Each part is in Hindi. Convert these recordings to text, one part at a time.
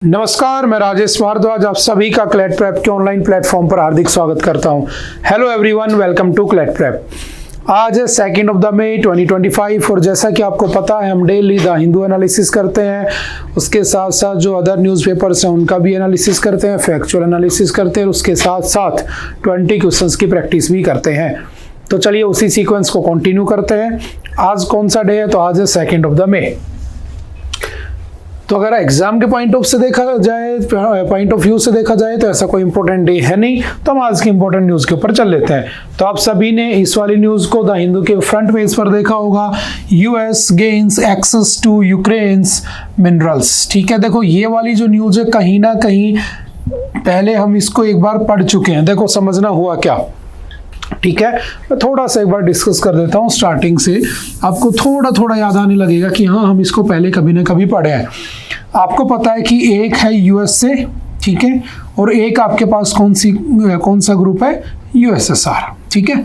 नमस्कार, मैं राजेश भारद्वाज आप सभी का क्लैट प्रेप के ऑनलाइन प्लेटफॉर्म पर हार्दिक स्वागत करता हूं। Hello everyone, welcome to CLAT prep. आज है 2 मई 2025 और जैसा कि आपको पता है हम डेली द हिंदू एनालिसिस करते हैं, उसके साथ साथ जो अदर न्यूज़पेपर्स हैं उनका भी एनालिसिस करते हैं, फैक्चुअल एनालिसिस करते हैं, उसके साथ साथ 20 क्वेश्चंस की प्रैक्टिस भी करते हैं। तो चलिए उसी सीक्वेंस को कंटिन्यू करते हैं। आज कौन सा डे है? तो आज है 2 मई। तो अगर एग्जाम के पॉइंट ऑफ व्यू से देखा जाए तो ऐसा कोई इंपॉर्टेंट डे है नहीं, तो हम आज की इंपॉर्टेंट न्यूज़ के ऊपर चल लेते हैं। तो आप सभी ने इस वाली न्यूज़ को द हिंदू के फ्रंट पेज पर देखा होगा, US gains access to Ukraine's minerals. ठीक है, देखो ये वाली जो न्यूज़ है कहीं ना कहीं पहले हम इसको एक बार पढ़ चुके हैं। देखो समझना हुआ क्या, ठीक है। मैं थोड़ा सा एक बार डिस्कस कर देता हूँ स्टार्टिंग से, आपको थोड़ा थोड़ा याद आने लगेगा कि हाँ हम इसको पहले कभी ना कभी पढ़े हैं। आपको पता है कि एक है यूएसए, ठीक है, और एक आपके पास कौन सा ग्रुप है? यूएसएसआर, ठीक है।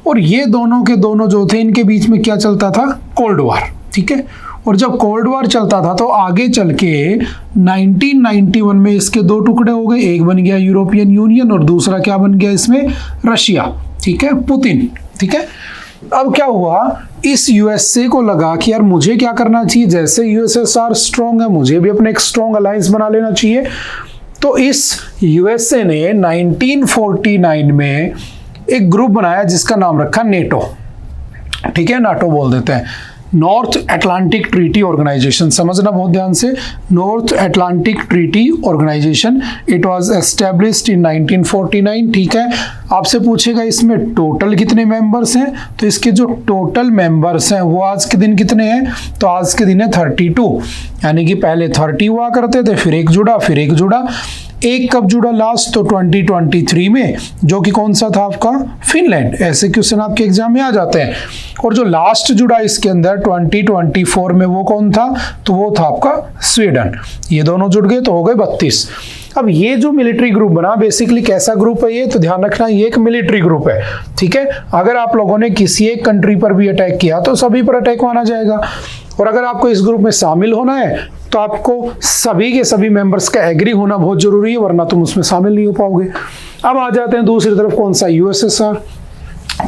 और ये दोनों के दोनों जो थे इनके बीच में क्या चलता था? कोल्ड वार, ठीक है। और जब कोल्ड वार चलता था तो आगे चल के 1991 में इसके दो टुकड़े हो गए, एक बन गया यूरोपियन यूनियन और दूसरा क्या बन गया इसमें? रशिया, ठीक है, पुतिन, ठीक है। अब क्या हुआ, इस यूएसए को लगा कि यार मुझे क्या करना चाहिए, जैसे यूएसएसआर स्ट्रॉन्ग है मुझे भी अपने एक स्ट्रॉन्ग अलायंस बना लेना चाहिए। तो इस यूएसए ने 1949 में एक ग्रुप बनाया जिसका नाम रखा नेटो, ठीक है, नाटो बोल देते हैं, नॉर्थ अटलांटिक ट्रीटी ऑर्गेनाइजेशन। समझना बहुत ध्यान से, North Atlantic Treaty Organization, it was established in 1949, ठीक है। आपसे पूछेगा इसमें टोटल कितने मेंबर्स हैं, तो इसके जो टोटल मेंबर्स हैं वो आज के दिन कितने हैं? तो आज के दिन है 32, यानी कि पहले 30 हुआ करते थे, फिर एक जुड़ा, फिर एक जुड़ा। एक कब जुड़ा लास्ट? तो 2023 में, जो कि कौन सा था आपका? फिनलैंड। ऐसे क्वेश्चन आपके एग्जाम में आ जाते हैं। और जो लास्ट जुड़ा इसके अंदर 2024 में वो कौन था? तो वो था आपका स्वीडन। ये दोनों जुड़ गए तो हो गए 32। अब ये जो मिलिट्री ग्रुप बना, बेसिकली कैसा ग्रुप है ये? तो ध्यान रखना ये एक मिलिट्री ग्रुप है, ठीक है। अगर आप लोगों ने किसी एक कंट्री पर भी अटैक किया तो सभी पर अटैक माना जाएगा। और अगर आपको इस ग्रुप में शामिल होना है तो आपको सभी के सभी मेंबर्स का एग्री होना बहुत जरूरी है, वरना तुम उसमें शामिल नहीं हो पाओगे। अब आ जाते हैं दूसरी तरफ, कौन सा? यूएसएसआर।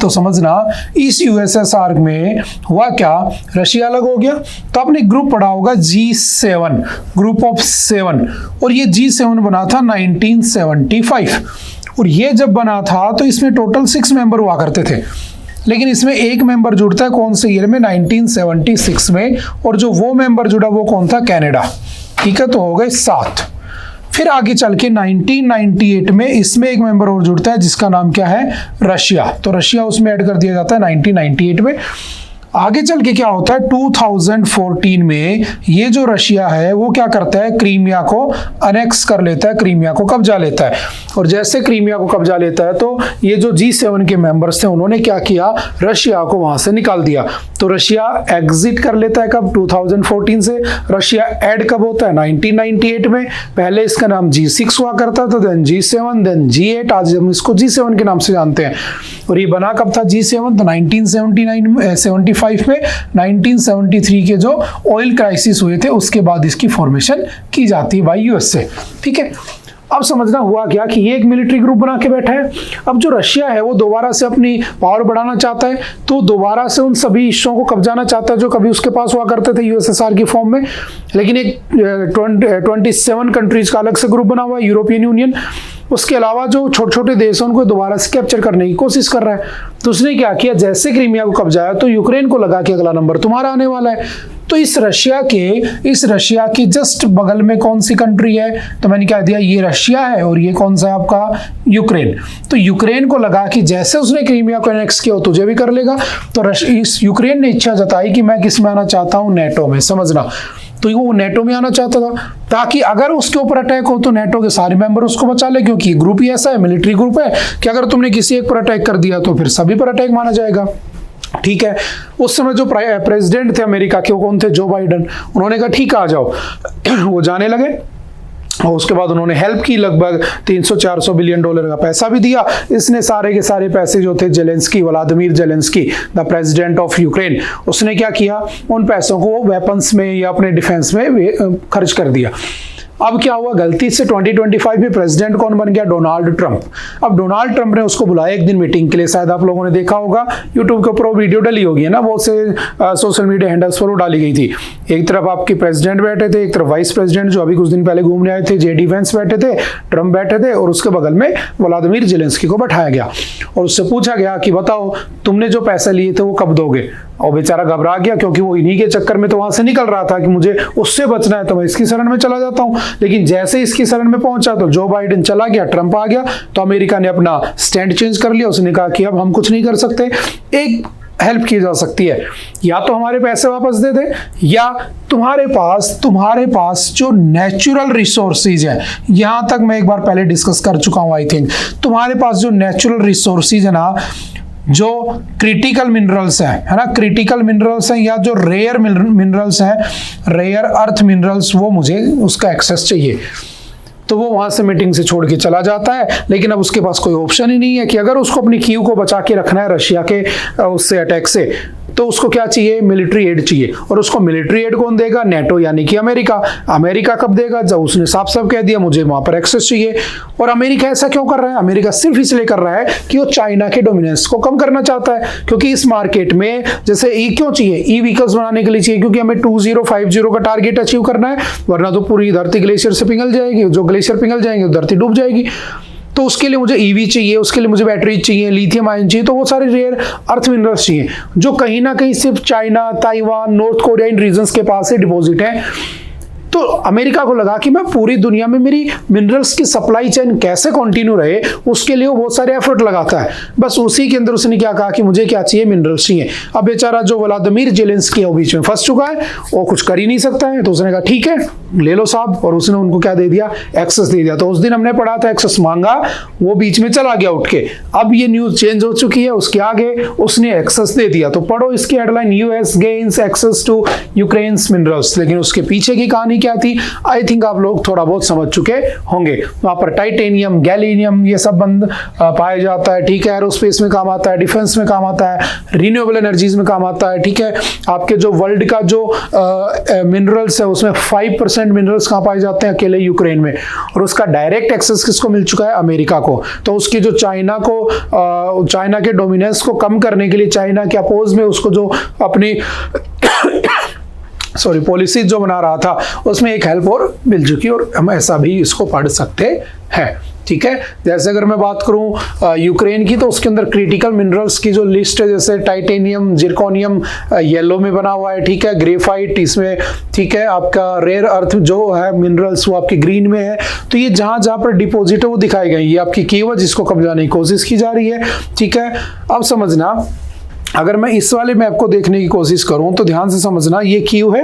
तो समझना इस यूएसएसआर में हुआ क्या, रशिया अलग हो गया। तो आपने ग्रुप पढ़ा होगा G7, ग्रुप ऑफ 7, और ये G7 बना था 1975। और ये जब बना था तो इसमें टोटल 6 मेंबर हुआ करते थे, लेकिन इसमें एक मेंबर जुड़ता है कौन से ईयर में? 1976 में। और जो वो मेंबर जुड़ा वो कौन था? कनाडा, ठीक है। तो हो गए 7। फिर आगे चल के 1998 में इसमें एक मेंबर और जुड़ता है जिसका नाम क्या है? रशिया। तो रशिया उसमें ऐड कर दिया जाता है 1998 में। आगे चल के क्या होता है? 2014 में ये जो रशिया है वो क्या करता है? क्रीमिया को अनेक्स कर लेता है, क्रीमिया को कब्जा लेता है। और जैसे क्रीमिया को कब्जा लेता है तो ये जो G7 के मेंबर्स थे उन्होंने क्या किया? रशिया को वहां से निकाल दिया। तो रशिया एग्जिट कर लेता है कब? 2014 से। रशिया ऐड कब होता है? 1998 में। पहले इसका नाम G6 हुआ करता था, देन G7, देन G8, आज हम इसको G7 के नाम से जानते हैं। और ये बना कब था G7? तो 1975 में 1973 के जो ऑयल क्राइसिस हुए थे उसके बाद इसकी फॉर्मेशन की जाती है बाय यूएसए, ठीक है। अब समझना हुआ क्या कि ये एक मिलिट्री ग्रुप बना के बैठा है। अब जो रशिया है वो दोबारा से अपनी पावर बढ़ाना चाहता है, तो दोबारा से उन सभी हिस्सों को कब्जाना चाहता है जो कभी उसके पास हुआ करते थे यूएसएसआर की फॉर्म में। लेकिन एक 27 कंट्रीज का अलग से ग्रुप बना हुआ है, यूरोपियन यूनियन। उसके अलावा जो छोटे छोटे देश हैं उनको दोबारा से कैप्चर करने की कोशिश कर रहा है। तो उसने क्या किया, जैसे क्रीमिया को कब्जाया तो यूक्रेन को लगा कि अगला नंबर तुम्हारा आने वाला है। तो इस रशिया के जस्ट बगल में कौन सी कंट्री है? तो मैंने क्या दिया, ये रशिया है और ये कौन सा है आपका? यूक्रेन। तो यूक्रेन को लगा कि जैसे उसने क्रीमिया को एनेक्स किया तुझे भी कर लेगा। तो इस यूक्रेन ने इच्छा जताई कि मैं किस में आना चाहता हूँ? नेटो में। समझना, तो वो नेटो में आना चाहता था ताकि अगर उसके ऊपर अटैक हो तो नेटो के सारे मेंबर उसको बचा ले, क्योंकि ग्रुप ही ऐसा है, मिलिट्री ग्रुप है कि अगर तुमने किसी एक पर अटैक कर दिया तो फिर सभी पर अटैक माना जाएगा, ठीक है। उस समय जो प्रेसिडेंट थे अमेरिका के वो कौन थे? जो बाइडन। उन्होंने कहा ठीक है आ जाओ। वो जाने लगे और उसके बाद उन्होंने हेल्प की, लगभग 300-400 बिलियन डॉलर का पैसा भी दिया। इसने सारे के सारे पैसे जो थे Zelensky, Vladimir Zelensky the president of Ukraine, उसने क्या किया, उन पैसों को वेपन्स में या अपने डिफेंस में खर्च कर दिया। अब क्या हुआ, गलती से 2025 में प्रेसिडेंट कौन बन गया, डोनाल्ड ट्रंप। अब डोनाल्ड ट्रंप ने उसको बुलाया एक दिन मीटिंग के लिए, शायद आप लोगों ने देखा होगा यूट्यूब के ऊपर वो वीडियो डली होगी है ना, बहुत से सोशल मीडिया हैंडल्स पर वो डाली गई थी। एक तरफ आपकी प्रेसिडेंट बैठे थे, एक तरफ वाइस प्रेसिडेंट जो अभी कुछ दिन पहले घूमने आए थे, जेडी वेंस बैठे थे, ट्रंप बैठे थे, और उसके बगल में व्लादिमीर जेलेंस्की को बैठाया गया और उससे पूछा गया कि बताओ तुमने जो पैसे लिए थे वो कब दोगे। और बेचारा घबरा गया, क्योंकि वो इन्हीं के चक्कर में तो वहां से निकल रहा था कि मुझे उससे बचना है तो मैं इसकी शरण में चला जाता हूं। लेकिन जैसे इसकी शरण में पहुंचा तो जो बाइडेन चला गया, ट्रंप आ गया, तो अमेरिका ने अपना स्टैंड चेंज कर लिया। उसने कहा कि अब हम कुछ नहीं कर सकते, एक हेल्प की जा सकती है, या तो हमारे पैसे वापस दे दे, या तुम्हारे पास जो नेचुरल रिसोर्सेज है, यहां तक मैं एक बार पहले डिस्कस कर चुका हूं आई थिंक, तुम्हारे पास जो नेचुरल रिसोर्सेज है ना, जो क्रिटिकल मिनरल्स है ना, क्रिटिकल मिनरल्स हैं या जो रेयर मिनरल्स हैं, रेयर अर्थ मिनरल्स, वो मुझे उसका एक्सेस चाहिए। तो वो वहां से मीटिंग से छोड़ के चला जाता है, लेकिन अब उसके पास कोई ऑप्शन ही नहीं है कि अगर उसको अपनी कीव को बचा के रखना है रशिया के उससे अटैक से, तो उसको क्या चाहिए, मिलिट्री एड चाहिए। और उसको मिलिट्री एड कौन देगा, नेटो यानी कि अमेरिका। अमेरिका कब देगा, जब उसने साफ साफ कह दिया मुझे वहां पर एक्सेस चाहिए। और अमेरिका ऐसा क्यों कर रहा है, अमेरिका सिर्फ इसलिए कर रहा है कि वो चाइना के डोमिनेंस को कम करना चाहता है। क्योंकि इस मार्केट में जैसे ई क्यों चाहिए, ई व्हीकल्स बनाने के लिए चाहिए, क्योंकि हमें 2050 का टारगेट अचीव करना है, वरना तो पूरी धरती ग्लेशियर से पिघल जाएगी, जो ग्लेशियर पिघल जाएंगे धरती डूब जाएगी। तो उसके लिए मुझे ईवी चाहिए, उसके लिए मुझे बैटरी चाहिए, लिथियम आयन चाहिए, तो वो सारे रेयर अर्थ मिनरल्स चाहिए, जो कहीं ना कहीं सिर्फ चाइना, ताइवान, नॉर्थ कोरिया इन रीजन्स के पास से डिपॉजिट है। तो अमेरिका को लगा कि मैं पूरी दुनिया में मेरी मिनरल्स की सप्लाई चेन कैसे कंटिन्यू रहे, उसके लिए वो बहुत सारे एफर्ट लगाता है। बस उसी के अंदर उसने क्या कहा कि मुझे क्या चाहिए, मिनरल्स चाहिए। अब बेचारा जो व्लादिमीर जेलेंस्की है वो बीच में फंस चुका है, वो कुछ कर ही नहीं सकता है, तो उसने कहा ठीक है ले लो साहब, और उसने उनको क्या दे दिया, एक्सेस दे दिया। तो उस दिन हमने पढ़ा था एक्सेस मांगा, वो बीच में चला गया उठ के। अब ये न्यूज चेंज हो चुकी है, उसके आगे उसने एक्सेस दे दिया। तो पढ़ो इसकी headline, US gains access to Ukraine's minerals. लेकिन उसके पीछे की कहानी क्या थी, आई थिंक आप लोग थोड़ा बहुत समझ चुके होंगे। वहां पर टाइटेनियम, गैलीनियम, ये सब बंद पाया जाता है, ठीक है। एरोस्पेस में काम आता है, डिफेंस में काम आता है, रिन्यूएबल एनर्जीज में काम आता है, ठीक है। आपके जो वर्ल्ड का जो मिनरल्स है उसमें 5% मिनरल्स कहां पाए जाते हैं, अकेले यूक्रेन में। और उसका डायरेक्ट एक्सेस किसको मिल चुका है, अमेरिका को। तो उसकी जो चाइना के डोमिनेंस को कम करने के लिए, चाइना के अपोज में उसको जो अपनी पॉलिसी जो बना रहा था, उसमें एक हेल्प और मिल चुकी, और हम ऐसा भी इसको पढ़ सकते हैं, ठीक है। जैसे अगर मैं बात करूं यूक्रेन की, तो उसके अंदर क्रिटिकल मिनरल्स की जो लिस्ट है, जैसे टाइटेनियम, जिरकोनियम येलो में बना हुआ है, ठीक है। ग्रेफाइट इसमें, ठीक है। आपका रेयर अर्थ जो है मिनरल्स वो आपके ग्रीन में है। तो ये जहां जहां पर डिपॉजिट है वो दिखाई गई, ये आपकी कीवर्ड जिसको कब्जाने की कोशिश की जा रही है, ठीक है। अब समझना, अगर मैं इस वाले मैप को देखने की कोशिश करूं तो ध्यान से समझना, ये कीव है,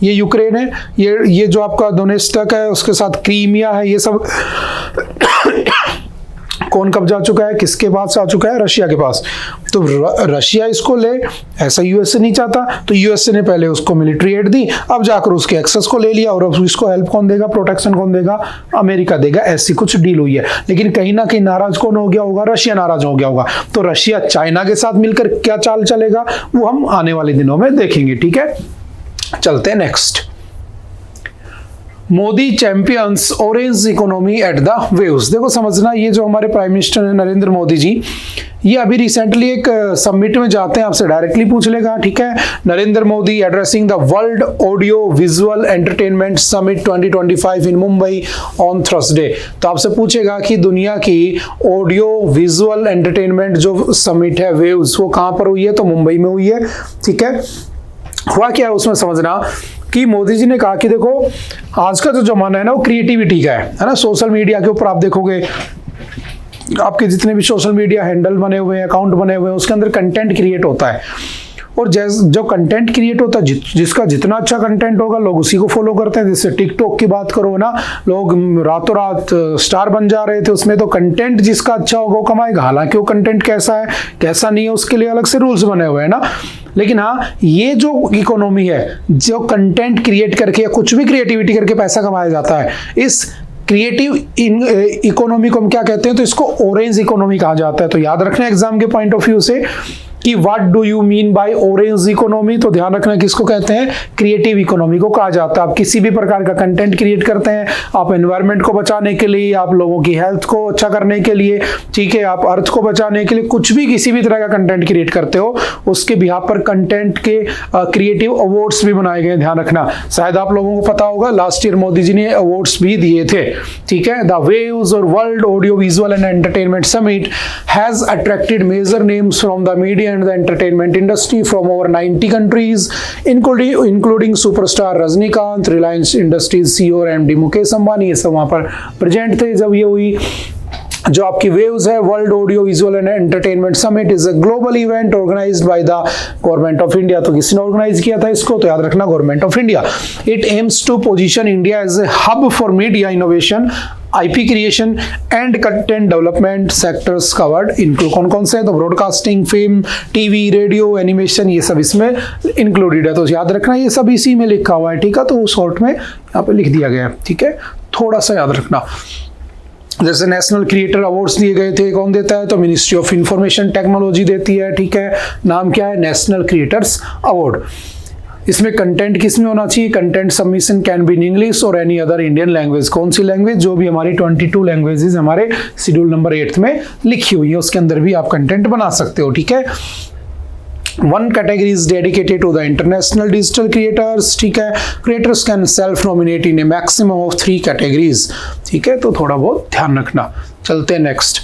ये यूक्रेन है, ये जो आपका डोनेस्टक है, उसके साथ क्रीमिया है, ये सब कौन कब्जा चुका है, किसके पास आ चुका है, रशिया के पास। तो रशिया इसको ले, ऐसा यूएसए नहीं चाहता, तो यूएसए ने पहले उसको मिलिट्री एड दी, अब जाकर उसके एक्सेस को ले लिया, और अब इसको हेल्प कौन देगा, प्रोटेक्शन कौन देगा, अमेरिका देगा। ऐसी कुछ डील हुई है। लेकिन कहीं ना कहीं नाराज कौन हो गया होगा, रशिया नाराज हो गया होगा। तो रशिया चाइना के साथ मिलकर क्या चाल चलेगा, वो हम आने वाले दिनों में देखेंगे, ठीक है। चलते हैं next. Modi champions orange economy at the waves. देखो समझना, ये जो हमारे प्राइम मिनिस्टर हैं नरेंद्र मोदी जी, ये अभी रिसेंटली एक समिट में जाते हैं, आपसे डायरेक्टली पूछ लेगा, ठीक है। Narendra Modi addressing the world Audio visual entertainment summit 2025 in Mumbai on Thursday. तो आपसे पूछेगा कि दुनिया की ऑडियो विजुअल एंटरटेनमेंट जो समिट है वेव्स, वो कहां पर हुई है, तो मुंबई में हुई है, ठीक है। हुआ क्या है उसमें समझना कि मोदी जी ने कहा कि देखो आज का जो जमाना है ना वो क्रिएटिविटी का है ना। सोशल मीडिया के ऊपर आप देखोगे, आपके जितने भी सोशल मीडिया हैंडल बने हुए हैं, अकाउंट बने हुए हैं, उसके अंदर कंटेंट क्रिएट होता है। और जो कंटेंट क्रिएट होता है, जिसका जितना अच्छा कंटेंट होगा लोग उसी को फॉलो करते हैं। जैसे टिकटॉक की बात करो ना, लोग रातों रात स्टार बन जा रहे थे उसमें। तो कंटेंट जिसका अच्छा होगा वो कमाएगा। हालांकि वो कंटेंट कैसा है कैसा नहीं है उसके लिए अलग से रूल्स बने हुए हैं ना। लेकिन हाँ, ये जो इकोनॉमी है, जो कंटेंट क्रिएट करके या कुछ भी क्रिएटिविटी करके पैसा कमाया जाता है, इस क्रिएटिव इकोनॉमी को हम क्या कहते हैं, तो इसको ऑरेंज इकोनॉमी कहा जाता है। तो याद रखना एग्जाम के पॉइंट ऑफ व्यू से, कि what do you mean by orange economy, तो ध्यान रखना किसको कहते हैं, क्रिएटिव इकोनॉमी को कहा जाता है। आप किसी भी प्रकार का कंटेंट क्रिएट करते हैं, आप एनवायरनमेंट को बचाने के लिए, आप लोगों की हेल्थ को अच्छा करने के लिए, ठीक है, आप अर्थ को बचाने के लिए कुछ भी किसी भी तरह का कंटेंट क्रिएट करते हो, उसके बिहाफ पर कंटेंट के क्रिएटिव अवार्ड्स भी बनाए गए, ध्यान रखना। शायद आप लोगों को पता होगा लास्ट ईयर मोदी जी ने अवार्ड्स भी दिए थे, ठीक है। द वेव्स और World Audio Visual and Entertainment Summit has attracted major names from the media and the entertainment industry from over 90 countries including superstar Rajinikanth, Reliance Industries CEO MD Mukesh Ambani, ये सब वहां पर प्रेजेंट थे जब ये हुई। जो आपकी वेव्स है, World Audio Visual and Entertainment Summit is a global event organised by the Government of India. तो किसने ऑर्गेनाइज किया था इसको, तो याद रखना Government of India. It aims to position India as a hub for media innovation, IP creation and content development sectors covered include कौन कौन से हैं, तो broadcasting, film, TV, radio, animation, ये सब इसमें इंक्लूडेड है। तो याद रखना ये सब इसी में लिखा हुआ है, ठीक है, तो शॉर्ट में यहाँ पे लिख दिया गया है, ठीक है, थोड़ा सा याद रखना। जैसे नेशनल क्रिएटर अवार्ड्स दिए गए थे, कौन देता है, तो मिनिस्ट्री ऑफ इंफॉर्मेशन टेक्नोलॉजी देती है, ठीक है, नाम क्या है, नेशनल क्रिएटर्स अवार्ड। इसमें कंटेंट किस में होना चाहिए, content submission can be in English और एनी अदर इंडियन लैंग्वेज, कौन सी लैंग्वेज, जो भी हमारी 22 लैंग्वेजेस हमारे शेड्यूल नंबर 8 में लिखी हुई है उसके अंदर भी आप कंटेंट बना सकते हो, ठीक है। One category is dedicated to the international digital creators, ठीक है। Creators can self-nominate in a maximum of 3 categories, ठीक है, तो थोड़ा बहुत ध्यान रखना। चलते हैं नेक्स्ट।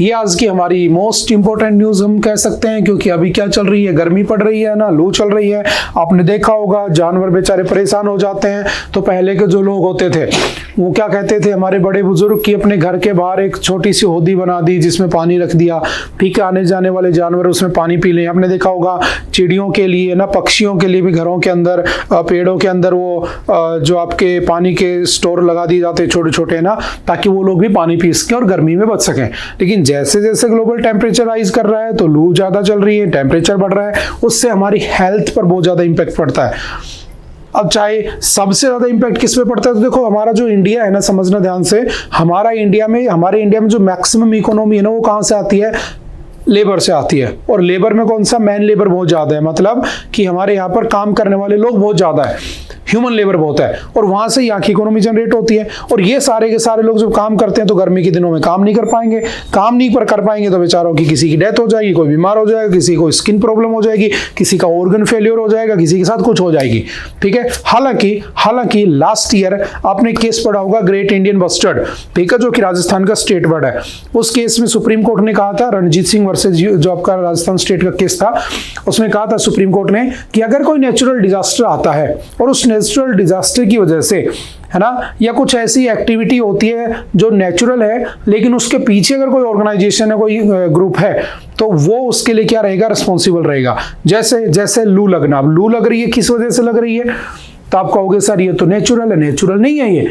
ये आज की हमारी मोस्ट इंपॉर्टेंट न्यूज हम कह सकते हैं, क्योंकि अभी क्या चल रही है, गर्मी पड़ रही है ना, लू चल रही है। आपने देखा होगा जानवर बेचारे परेशान हो जाते हैं, तो पहले के जो लोग होते थे वो क्या कहते थे, हमारे बड़े बुजुर्ग, कि अपने घर के बाहर एक छोटी सी होदी बना दी जिसमें पानी रख दिया, ठीक है, आने जाने वाले जानवर उसमें पानी पी लें। आपने देखा होगा चिड़ियों के लिए ना, पक्षियों के लिए भी घरों के अंदर, पेड़ों के अंदर वो जो आपके पानी के स्टोर लगा दिए जाते हैं छोटे छोटे ना, ताकि वो लोग भी पानी पी सकें और गर्मी में बच सकें। लेकिन जैसे जैसे ग्लोबल टेम्परेचर राइज कर रहा है, तो लू ज्यादा चल रही है, टेम्परेचर बढ़ रहा है, उससे हमारी हेल्थ पर बहुत ज्यादा इंपैक्ट पड़ता है। अब चाहे सबसे ज्यादा इंपैक्ट किस पे पड़ता है, तो देखो हमारा जो इंडिया है ना, समझना ध्यान से, हमारे इंडिया में जो मैक्सिमम इकोनॉमी है ना, वो कहां से आती है, लेबर से आती है। और लेबर में कौन सा, मैन लेबर बहुत ज्यादा है, मतलब कि हमारे यहाँ पर काम करने वाले लोग बहुत ज्यादा है, ह्यूमन लेबर बहुत है, और वहां से यहाँ की इकोनॉमी जनरेट होती है। और ये सारे के सारे लोग जब काम करते हैं तो गर्मी के दिनों में काम नहीं कर पाएंगे, काम नहीं कर पाएंगे तो बेचारों की किसी की डेथ हो जाएगी, कोई बीमार हो जाएगा, किसी को स्किन प्रॉब्लम हो जाएगी, किसी का ऑर्गन फेलियर हो जाएगा, किसी के साथ कुछ हो जाएगी, ठीक है। हालांकि लास्ट ईयर आपने केस पढ़ा होगा ग्रेट इंडियन बस्टर्ड, ठीक है, जो कि राजस्थान का स्टेट बर्ड है। उस केस में सुप्रीम कोर्ट ने कहा था, रणजीत सिंह वर्सेस जो आपका राजस्थान स्टेट का केस था, उसमें कहा था सुप्रीम कोर्ट ने कि अगर कोई नेचुरल डिजास्टर आता है और उस नेचुरल डिजास्टर की वजह से, है ना, या कुछ ऐसी एक्टिविटी होती है जो नेचुरल है, लेकिन उसके पीछे अगर कोई ऑर्गेनाइजेशन है, कोई ग्रुप है, तो वो उसके लिए क्या रहेगा, रिस्पॉन्सिबल रहेगा। जैसे लू लगना, अब लू लग रही है, किस वजह से लग रही है, तो आप कहोगे सर ये तो नेचुरल है, नेचुरल नहीं है, ये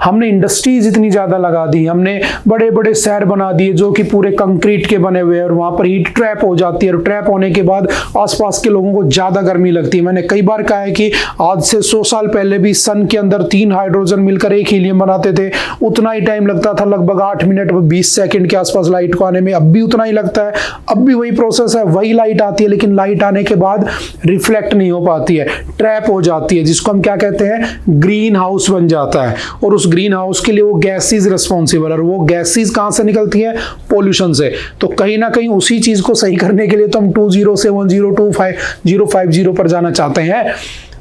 हमने इंडस्ट्रीज इतनी ज्यादा लगा दी, हमने बड़े बड़े शहर बना दिए जो कि पूरे कंक्रीट के बने हुए हैं, और वहां पर हीट ट्रैप हो जाती है, और ट्रैप होने के बाद आसपास के लोगों को ज्यादा गर्मी लगती है। मैंने कई बार कहा है कि आज से 100 साल पहले भी सन के अंदर 3 हाइड्रोजन मिलकर 1 हीलियम बनाते थे, उतना ही टाइम लगता था, लगभग 8 मिनट 20 सेकंड के आसपास लाइट को आने में। अब भी उतना ही लगता है, अब भी वही प्रोसेस है, वही लाइट आती है, लेकिन लाइट आने के बाद रिफ्लेक्ट नहीं हो पाती है, ट्रैप हो जाती है, जिसको हम क्या कहते हैं, ग्रीन हाउस बन जाता है। और उस ग्रीन हाउस के लिए वो गैसेस रिस्पॉन्सिबल, और वो गैसेस कहां से निकलती है, पोल्यूशन से। तो कहीं ना कहीं उसी चीज को सही करने के लिए तो हम 2070 पर जाना चाहते हैं।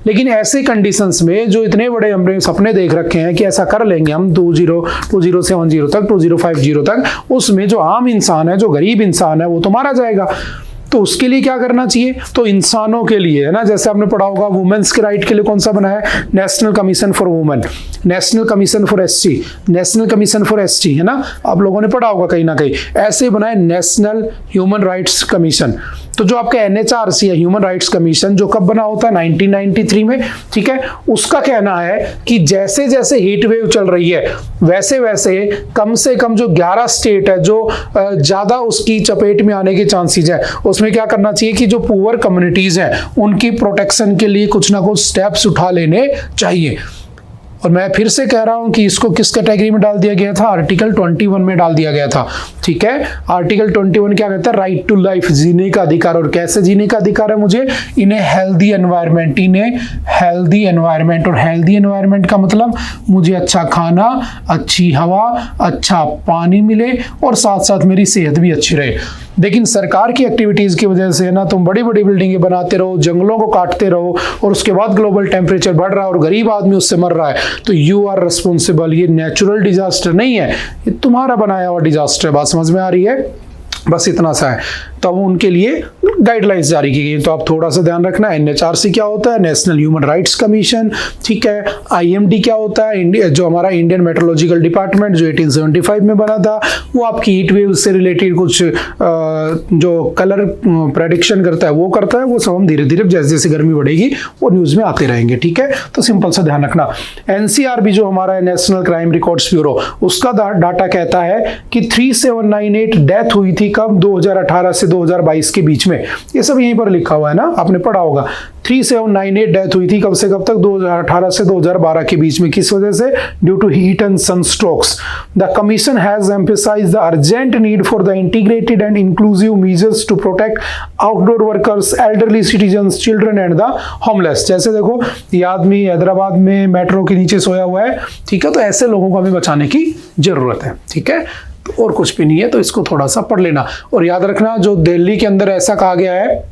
लेकिन ऐसे कंडीशंस में जो इतने बड़े हमने सपने देख रखे हैं कि ऐसा कर लेंगे हम 2070 तक, 2050 तक, उसमें जो आम इंसान है, जो गरीब इंसान है, वो तो मारा जाएगा। तो उसके लिए क्या करना चाहिए, तो इंसानों के लिए, है ना, जैसे आपने पढ़ा होगा वुमेन्स के राइट के लिए कौन सा बना है, national commission for women, national commission for SC, national commission for ST, है ना, आप लोगों ने पढ़ा होगा कहीं ना कहीं। ऐसे बना है नेशनल ह्यूमन राइट्स कमीशन। तो जो आपका एनएचआरसी है, ह्यूमन राइट्स कमीशन, जो कब बना होता है, 1993 में, ठीक है। उसका कहना है कि जैसे जैसे हीट वेव चल रही है, वैसे वैसे कम से कम जो 11 स्टेट है जो ज्यादा उसकी चपेट में आने के चांसेस है, उसमें क्या करना चाहिए कि जो पुअर कम्युनिटीज हैं उनकी प्रोटेक्शन के लिए कुछ ना कुछ स्टेप्स उठा लेने चाहिए। और मैं फिर से कह रहा हूं कि इसको किस कैटेगरी में डाल दिया गया था, आर्टिकल 21 में डाल दिया गया था। ठीक है, आर्टिकल 21 क्या कहता है, राइट टू लाइफ, जीने का अधिकार। और कैसे जीने का अधिकार है मुझे, in a healthy environment, in a healthy environment. और हेल्दी एनवायरमेंट का मतलब मुझे अच्छा खाना, अच्छी हवा, अच्छा पानी मिले और साथ साथ मेरी सेहत भी अच्छी रहे। लेकिन सरकार की एक्टिविटीज की वजह से ना तुम बड़ी बड़ी बिल्डिंगें बनाते रहो, जंगलों को काटते रहो और उसके बाद ग्लोबल टेम्परेचर बढ़ रहा है और गरीब आदमी उससे मर रहा है, तो यू आर रिस्पॉन्सिबल। ये नेचुरल डिजास्टर नहीं है, ये तुम्हारा बनाया हुआ डिजास्टर है। बात समझ में आ रही है? बस इतना सा है। तो अब उनके लिए गाइडलाइंस जारी की गई, तो आप थोड़ा सा ध्यान रखना। एनएचआरसी क्या होता है, नेशनल ह्यूमन राइट्स कमीशन। ठीक है, आईएमडी क्या होता है, जो हमारा इंडियन मेट्रोलॉजिकल डिपार्टमेंट जो 1875 में बना था, वो आपकी हीट वेव से रिलेटेड कुछ जो कलर प्रेडिक्शन करता है वो करता है। वो सब हम धीरे धीरे जैसे जैसे गर्मी बढ़ेगी वो न्यूज में आते रहेंगे। ठीक है, तो सिंपल सा ध्यान रखना। एनसीआरबी जो हमारा है, नेशनल क्राइम रिकॉर्ड्स ब्यूरो, उसका डाटा कहता है कि 3798 डेथ हुई थी कब, 2018 से 2022 के बीच में। ये सब यहीं पर लिखा हुआ है ना, आपने पढ़ा होगा। 3798 डेथ हुई थी कब से कब तक, 2018 से 2012 के बीच में। किस वजह से? Due to heat and sunstrokes. The commission has emphasised the urgent need for the integrated and inclusive measures to protect outdoor workers, elderly citizens, children and the homeless. जैसे देखो, ये आदमी हैदराबाद में मेट्रो के नीचे सोया हुआ है। ठीक है, तो ऐसे लोगों को हमें बचाने की जरूरत है। ठीक है, और कुछ भी नहीं है, तो इसको थोड़ा सा पढ़ लेना। और याद रखना, जो दिल्ली के अंदर ऐसा कहा गया है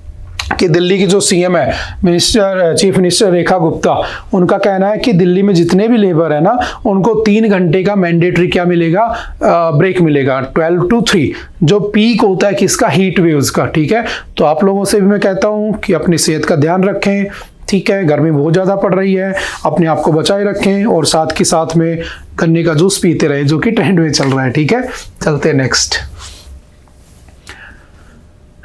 कि दिल्ली की जो सीएम है, चीफ मिनिस्टर रेखा गुप्ता, उनका कहना है कि दिल्ली में जितने भी लेबर है ना, उनको 3 घंटे का मैंडेटरी क्या मिलेगा, ब्रेक मिलेगा, 12 to 3, जो पीक होता है किसका, हीट वेव्स का। ठीक है, तो आप लोगों से भी मैं कहता हूँ कि अपनी सेहत का ध्यान रखें। ठीक है, गर्मी बहुत ज़्यादा पड़ रही है, अपने आप को बचाए रखें और साथ के साथ में गन्ने का जूस पीते रहें, जो कि ट्रेंड में चल रहा है। ठीक है, चलते हैं next.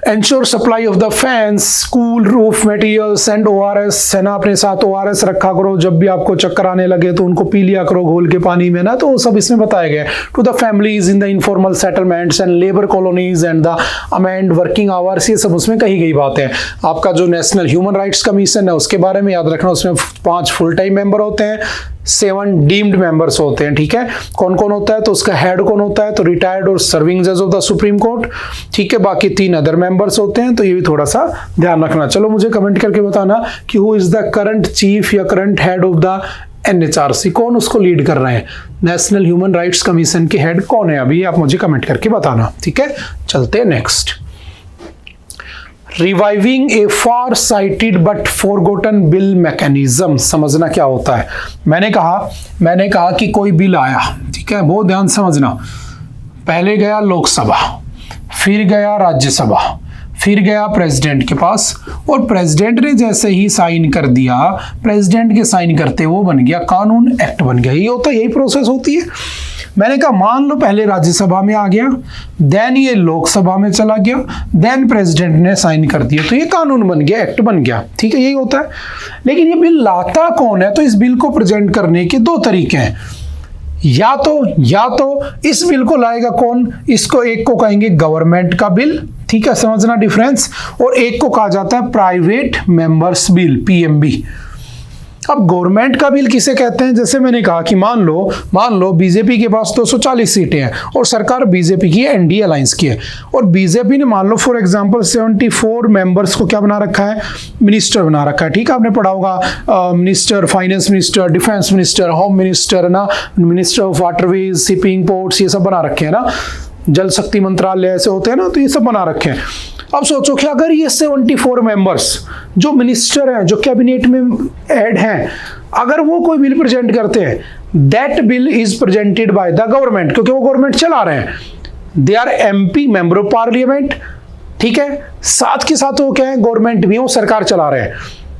Ensure supply of the fans, cool roof materials and ORS, है ना, अपने साथ ORS रखा करो। जब भी आपको चक्कर आने लगे तो उनको पी लिया करो घोल के पानी में ना, तो वो सब इसमें बताया गया है। To the families in the informal settlements and labour colonies and the amend working hours, ये सब उसमें कही गई बात है। आपका जो नेशनल ह्यूमन राइट्स कमीशन है उसके बारे में याद रखना, उसमें 5 फुल टाइम मेंबर होते हैं, 7 डीम्ड मेंबर्स होते हैं। ठीक है, कौन कौन होता है, तो उसका हेड कौन होता है, तो रिटायर्ड और सर्विंग जज ऑफ द सुप्रीम कोर्ट। ठीक है, बाकी 3 अदर मेंबर्स होते हैं, तो ये भी थोड़ा सा ध्यान रखना। चलो मुझे कमेंट करके बताना कि who is the current chief या current head of the NHRC, कौन उसको लीड कर रहे हैं, नेशनल ह्यूमन राइट्स कमीशन के हेड कौन है अभी, आप मुझे कमेंट करके बताना। ठीक है, चलते हैं next. Reviving a far sighted but forgotten bill mechanism, समझना क्या होता है। मैंने कहा कि कोई बिल आया, ठीक है, बहुत ध्यान समझना। पहले गया लोकसभा, फिर गया राज्यसभा, फिर गया प्रेसिडेंट के पास, और प्रेसिडेंट ने जैसे ही साइन कर दिया, प्रेसिडेंट के साइन करते वो बन गया कानून, एक्ट बन गया। ये होता है, यही प्रोसेस होती है। मैंने कहा मान लो पहले राज्यसभा में आ गया, देन ये लोकसभा में चला गया, देन प्रेसिडेंट ने साइन कर दिया, तो ये कानून बन गया, एक्ट बन गया। ठीक है, यही होता है। लेकिन ये बिल लाता कौन है, तो इस बिल को प्रेजेंट करने के 2 तरीके हैं। या तो इस बिल को लाएगा कौन, इसको एक को कहेंगे गवर्नमेंट का बिल, ठीक है, समझना डिफरेंस, और एक को कहा जाता है प्राइवेट मेंबर्स बिल, पीएमबी। अब गवर्नमेंट का बिल किसे कहते हैं, जैसे मैंने कहा कि मान लो बीजेपी के पास 240 सीटें हैं और सरकार बीजेपी की एनडीए अलायंस की है, और बीजेपी ने मान लो फॉर एग्जांपल 74 मेंबर्स को क्या बना रखा है, मिनिस्टर बना रखा है। ठीक है, आपने पढ़ा होगा minister, finance minister, defence minister, home minister ना, minister of waterways, shipping, ports, ये सब बना रखे हैं ना, जल शक्ति मंत्रालय ऐसे होते हैं ना, तो ये सब बना रखे हैं। अब सोचो कि अगर ये 74 मेंबर्स जो मिनिस्टर हैं, जो कैबिनेट में ऐड हैं, अगर वो कोई बिल प्रेजेंट करते हैं, that bill is presented by the government, क्योंकि वो गवर्नमेंट चला रहे हैं, they are MP, member of parliament. ठीक है, साथ के साथ वो क्या है, गवर्नमेंट भी, वो सरकार चला रहे हैं।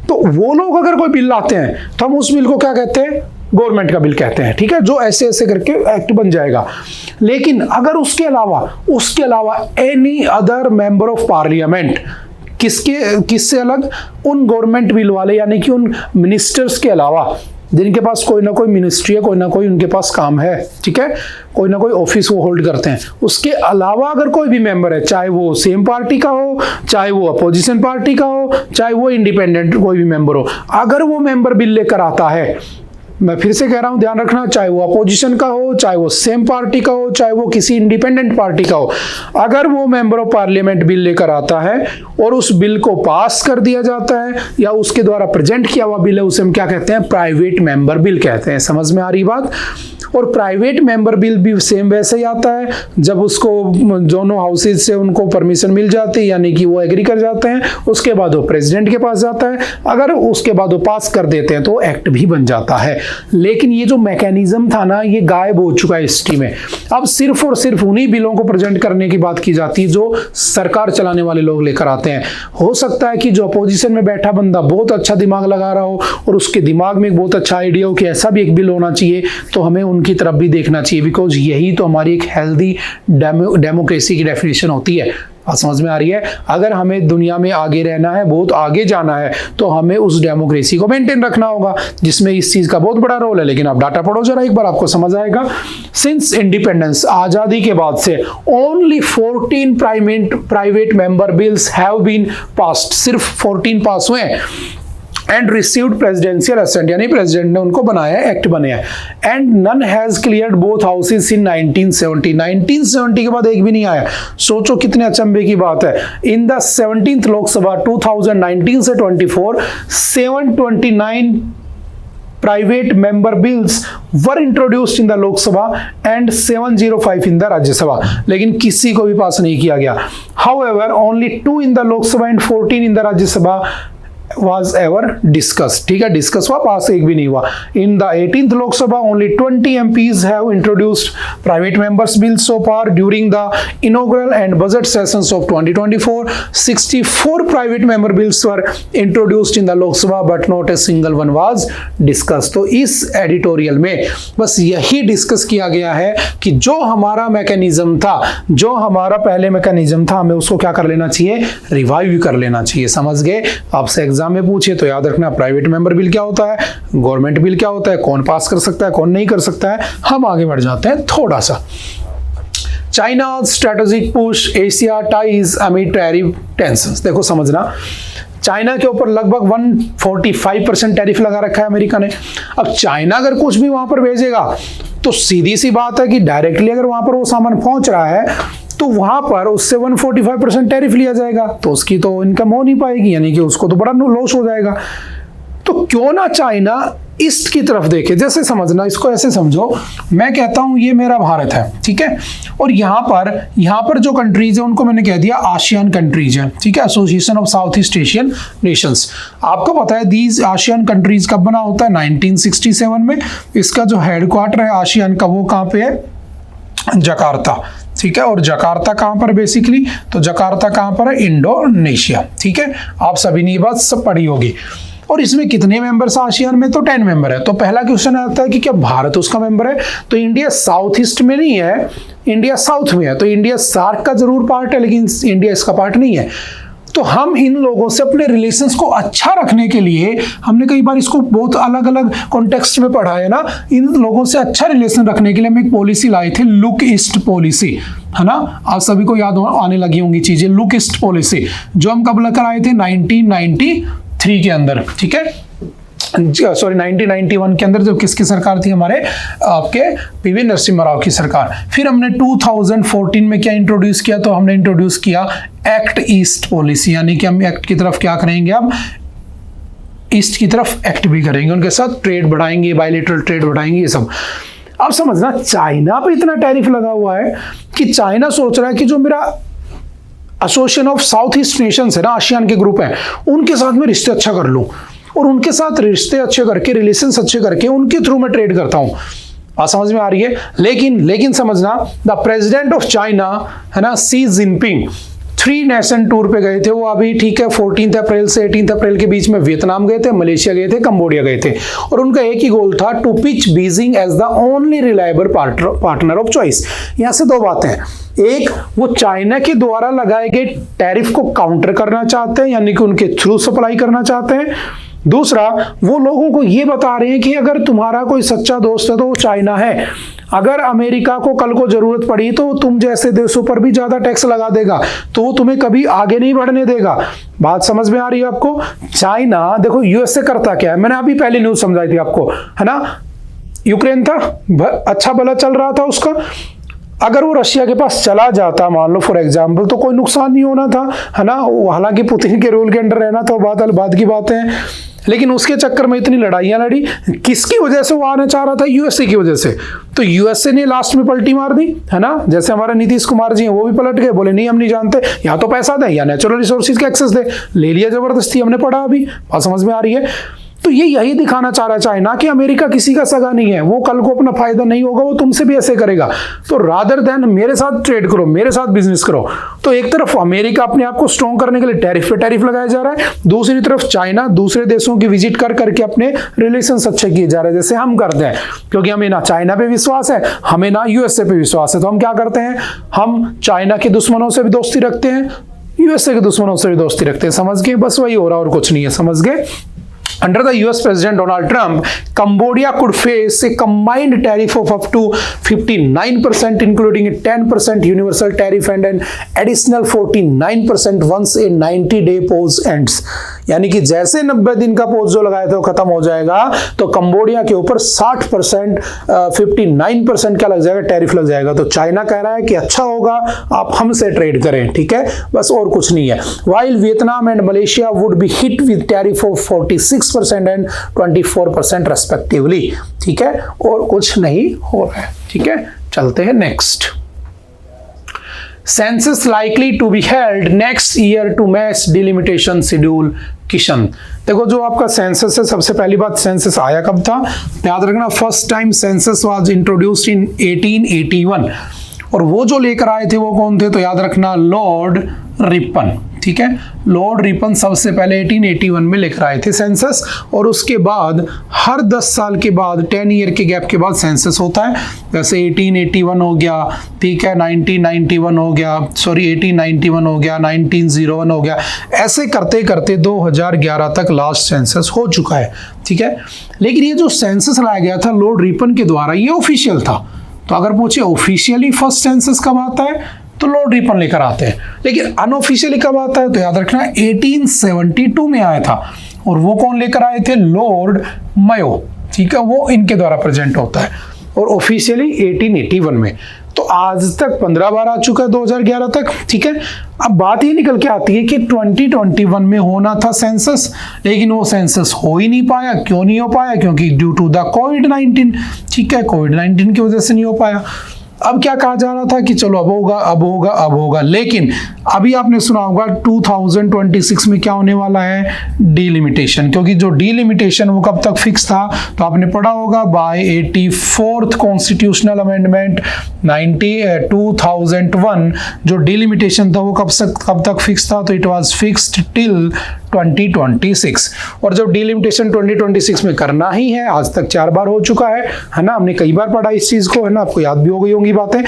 तो वो लोग अगर कोई बिल लाते हैं तो हम उस बिल को क्या कहते हैं, गवर्नमेंट का बिल कहते हैं। ठीक है, जो ऐसे ऐसे करके एक्ट बन जाएगा। लेकिन अगर उसके अलावा any other member of parliament, किससे अलग, उन गवर्नमेंट बिल वाले, यानी कि उन मिनिस्टर्स के अलावा, जिनके पास कोई ना कोई मिनिस्ट्री है, कोई ना कोई उनके पास काम है, ठीक है, कोई ना कोई ऑफिस वो होल्ड करते हैं, उसके अलावा अगर कोई भी मेंबर है, चाहे वो सेम पार्टी का हो, चाहे वो अपोजिशन पार्टी का हो, चाहे वो इंडिपेंडेंट कोई भी मेंबर हो, अगर वो मेंबर बिल लेकर आता है मैं फिर से कह रहा हूं, ध्यान रखना, चाहे वो अपोजिशन का हो, चाहे वो सेम पार्टी का हो, चाहे वो किसी इंडिपेंडेंट पार्टी का हो, अगर वो मेंबर ऑफ पार्लियामेंट बिल लेकर आता है और उस बिल को पास कर दिया जाता है या उसके द्वारा प्रेजेंट किया हुआ बिल है, उसे हम क्या कहते हैं? प्राइवेट मेंबर बिल कहते हैं। समझ में आ रही बात? और प्राइवेट मेंबर बिल भी सेम वैसे ही आता है जब उसको दोनों हाउसेज से उनको परमिशन मिल जाती है, यानी कि वो एग्री कर जाते हैं, उसके बाद वो प्रेसिडेंट के पास जाता है, अगर उसके बाद वो पास कर देते हैं तो एक्ट भी बन जाता है। लेकिन ये जो मैकेनिज्म था ना, ये गायब हो चुका है हिस्ट्री में। अब सिर्फ और सिर्फ उन्हीं बिलों को प्रेजेंट करने की बात की जाती है जो सरकार चलाने वाले लोग लेकर आते हैं। हो सकता है कि जो अपोजिशन में बैठा बंदा बहुत अच्छा दिमाग लगा रहा हो और उसके दिमाग में एक बहुत अच्छा आइडिया हो कि ऐसा भी एक बिल होना चाहिए, तो हमें उनकी तरफ भी देखना चाहिए, बिकॉज यही तो हमारी एक हेल्दी डेमोक्रेसी की डेफिनेशन होती है। समझ में आ रही है? अगर हमें दुनिया में आगे रहना है, बहुत आगे जाना है, तो हमें उस डेमोक्रेसी को मेंटेन रखना होगा, जिसमें इस चीज का बहुत बड़ा रोल है। लेकिन आप डाटा पढ़ो जरा एक बार, आपको समझ आएगा। सिंस इंडिपेंडेंस, आजादी के बाद से only 14 private member bills have been passed, सिर्फ 14 पास हुए हैं, एंड रिसीव्ड प्रेसिडेंशियल असेंट, यानी प्रेसिडेंट ने उनको बनाया, एक्ट बने हैं। And none has cleared both houses in 1970, 1970 के बाद एक भी नहीं आया। सोचो कितने अचंभे की बात है। इन द 17th लोकसभा 2019 से 24, 729 private member bills were introduced in the Lok Sabha and 705 in the Rajya Sabha, लेकिन किसी को भी पास नहीं किया गया। However, only 2 in the Lok Sabha and 14 in the Rajya Sabha was ever discussed। ठीक है, डिस्कस हुआ, पास एक भी नहीं हुआ। इन द 18th लोक सभा only 20 MPs have introduced private members bill so far during the inaugural and budget sessions of 2024। 64 private member bills were introduced in the Lok Sabha but not a single one was discussed। तो इस एडिटोरियल में बस यही डिस्कस किया गया है कि जो हमारा मैकेनिज्म था, जो हमारा पहले मैकेनिज्म था, हमें उसको क्या कर लेना चाहिए? रिवाइव कर लेना चाहिए। समझ गए? आपसे एग्जाम में पूछे तो याद रखना, प्राइवेट मेंबर बिल क्या होता है, गवर्नमेंट बिल क्या होता है, कौन पास कर सकता है, कौन नहीं कर सकता है। हम आगे बढ़ जाते हैं थोड़ा सा। China strategic push Asia ties amid tariff tensions. देखो समझना, चाइना के ऊपर लगभग 145% टैरिफ लगा रखा है अमेरिका ने। अब चाइना अगर कुछ भी वहां पर भेजेगा तो सीधी सी बात है कि डायरेक्टली अगर वहां पर वो सामान पहुंच रहा है तो वहां पर उससे 145% टैरिफ लिया जाएगा, तो उसकी तो इनकम हो नहीं पाएगी, यानी कि उसको तो बड़ा लॉस हो जाएगा। तो क्यों ना चाइना ईस्ट की तरफ देखे। जैसे समझना, इसको ऐसे समझो, मैं कहता हूं ये मेरा भारत है, ठीक है, और यहाँ पर जो कंट्रीज है उनको मैंने कह दिया आसियान कंट्रीज है, ठीक है, association of south east Asian Nations. आपको पता है दीज आसियान कंट्रीज कब बना होता है? 1967 में। इसका जो हेडक्वार्टर है आसियान का, वो कहाँ पे है? जकार्ता, ठीक है। और जकार्ता कहां पर बेसिकली? तो जकार्ता कहां पर है? इंडोनेशिया, ठीक है। आप सभी ने ये बात सब पढ़ी होगी। और इसमें कितने मेंबर्स आसियान में? तो 10 मेंबर है। तो पहला क्वेश्चन आता है कि क्या भारत उसका मेंबर है? तो इंडिया साउथ ईस्ट में नहीं है, इंडिया साउथ में है। तो इंडिया सार्क का जरूर पार्ट है, लेकिन इंडिया इसका पार्ट नहीं है। तो हम इन लोगों से अपने रिलेशंस को अच्छा रखने के लिए, हमने कई बार इसको बहुत अलग अलग कॉन्टेक्स्ट में पढ़ा है ना, इन लोगों से अच्छा रिलेशन रखने के लिए हम एक पॉलिसी लाए थे, लुक ईस्ट पॉलिसी, है ना। आप सभी को याद आने लगी होंगी चीजें। लुक ईस्ट पॉलिसी जो हम कब लेकर आए थे? 1993 के अंदर, ठीक है, सॉरी 1991 के अंदर, जब किसकी सरकार थी? हमारे आपके पीवी नरसिम्हा राव की सरकार। फिर हमने 2014 में क्या इंट्रोड्यूस किया? तो हमने इंट्रोड्यूस किया एक्ट ईस्ट पॉलिसी, यानी कि हम एक्ट की तरफ क्या करेंगे? अब ईस्ट की तरफ एक्ट भी करेंगे, उनके साथ ट्रेड बढ़ाएंगे, बायलैटरल ट्रेड बढ़ाएंगे, ये सब। अब समझना, चाइना पे इतना टैरिफ लगा हुआ है कि चाइना सोच रहा है कि जो मेरा association of south east Nations है ना, आसियान के ग्रुप है, उनके साथ मैं रिश्ते अच्छा कर लूं, और उनके साथ रिश्ते अच्छे करके, रिलेशंस अच्छे करके उनके थ्रू मैं ट्रेड करता हूं। बात समझ में आ रही है? लेकिन समझना, द प्रेसिडेंट ऑफ चाइना है ना, शी जिनपिंग 3 नेशन टूर पे गए थे वो अभी, ठीक है, 14 अप्रैल से 18 अप्रैल के बीच में वियतनाम गए थे, मलेशिया गए थे, कंबोडिया गए थे, और उनका एक ही गोल था, to pitch Beijing as the only reliable partner of choice. यहां से दो बातें हैं, एक, वो चाइना के द्वारा लगाए गए टैरिफ को काउंटर करना चाहते हैं, यानी कि उनके थ्रू सप्लाई करना चाहते हैं। दूसरा, वो लोगों को ये बता रहे हैं कि अगर तुम्हारा कोई सच्चा दोस्त है तो वो चाइना है, अगर अमेरिका को कल को जरूरत पड़ी तो तुम जैसे देशों पर भी ज्यादा टैक्स लगा देगा, तो वो तुम्हें कभी आगे नहीं बढ़ने देगा। बात समझ में आ रही है आपको? चाइना, देखो यूएसए करता क्या है, मैंने अभी पहले न्यूज समझाई थी आपको, है ना, यूक्रेन था, अच्छा भला चल रहा था उसका, अगर वो रशिया के पास चला जाता मान लो फॉर एग्जाम्पल, तो कोई नुकसान नहीं होना था, है ना। हालांकि पुतिन के रूल के अंडर रहना तो बात की बात है, लेकिन उसके चक्कर में इतनी लड़ाइयां लड़ी। किसकी वजह से वो आना चाह रहा था? यूएसए की वजह से। तो यूएसए ने लास्ट में पलटी मार दी, है ना। जैसे हमारे नीतीश कुमार जी हैं, वो भी पलट गए, बोले नहीं हम नहीं जानते, या तो पैसा दें या नेचुरल रिसोर्सेज के एक्सेस दे, ले लिया जबरदस्ती। हमने पढ़ा अभी, बात समझ में आ रही है। तो ये यही दिखाना चाह रहा है चाइना कि अमेरिका किसी का सगा नहीं है, वो कल को अपना फायदा नहीं होगा, वो तुमसे भी ऐसे करेगा। तो रादर देन मेरे साथ ट्रेड करो, मेरे साथ बिजनेस करो। तो एक तरफ अमेरिका अपने आप को स्ट्रॉन्ग करने के लिए टैरिफ पे टैरिफ लगाया जा रहा है, दूसरी तरफ चाइना दूसरे देशों की विजिट कर करके अपने रिलेशंस अच्छे किए जा रहे हैं, जैसे हम करते हैं। क्योंकि हमें ना चाइना पे विश्वास है, हमें ना यूएसए पे विश्वास है, तो हम क्या करते हैं, हम चाइना के दुश्मनों से भी दोस्ती रखते हैं, यूएसए के दुश्मनों से भी दोस्ती रखते हैं। समझ गए? बस वही हो रहा और कुछ नहीं है। समझ गए? Under the US President Donald Trump, Cambodia could face a combined tariff of up to 59%, including a 10% universal tariff and an additional 49% once a 90-day pause ends. यानी कि जैसे 90 दिन का पोज जो लगाया था वो खत्म हो जाएगा, तो कंबोडिया के ऊपर 60% 59% क्या लग जाएगा, टैरिफ लग जाएगा। तो चाइना कह रहा है कि अच्छा होगा आप हमसे ट्रेड करें, ठीक है, बस और कुछ नहीं है। While Vietnam and Malaysia would be hit with tariff of 46% and 24% respectively, ठीक है, और कुछ नहीं हो रहा है। ठीक है, चलते हैं next. Census likely to be held next year to match delimitation schedule. Kishan, देखो जो आपका सेंसस है, सबसे पहली बात सेंसस आया कब था, याद रखना first time census was introduced in 1881, और वो जो लेकर आए थे वो कौन थे, तो याद रखना लॉर्ड रिपन। ठीक है, लॉर्ड रिपन सबसे पहले 1881 में लेकर आए थे सेंसस, और उसके बाद हर 10 साल के बाद 10 ईयर के गैप के बाद सेंसस होता है। जैसे 1881 हो गया, ठीक है, 1991 हो गया, सॉरी 1891 हो गया, 1901 हो गया, ऐसे करते करते 2011 तक लास्ट सेंसस हो चुका है। ठीक है, लेकिन ये जो सेंसस लाया गया था लॉर्ड रिपन के द्वारा, ये ऑफिशियल था। तो अगर पूछे ऑफिशियली फर्स्ट सेंसस कब आता है, तो लॉर्ड रिपन लेकर आते हैं, लेकिन अनऑफिशियली कब आता है, तो याद रखना 1872 में आया था, और वो कौन लेकर आए थे, लॉर्ड मयो। ठीक है, वो इनके द्वारा प्रेजेंट होता है, और ऑफिशियली 1881 में। तो आज तक 15 बार आ चुका है 2011 तक। ठीक है, अब बात ये निकल के आती है कि 2021 में होना था सेंसस, लेकिन वो सेंसस हो ही नहीं पाया। क्यों नहीं हो पाया, क्योंकि ड्यू टू द कोविड-19। ठीक है, कोविड-19 की वजह से नहीं हो पाया। अब क्या कहा जा रहा था कि चलो अब होगा अब होगा अब होगा, लेकिन अभी आपने सुना होगा 2026 में क्या होने वाला है, डीलिमिटेशन। क्योंकि जो डीलिमिटेशन वो कब तक फिक्स था, तो आपने पढ़ा होगा बाय 84th कॉन्स्टिट्यूशनल अमेंडमेंट 2001, जो डीलिमिटेशन था वो कब तक फिक्स था, तो इट वाज फिक्स्ड टिल 2026। और जब डीलिमिटेशन 2026 में करना ही है, आज तक 4 बार हो चुका है ना, हमने कई बार पढ़ा इस चीज को, है ना, आपको याद भी हो गई होंगी बातें।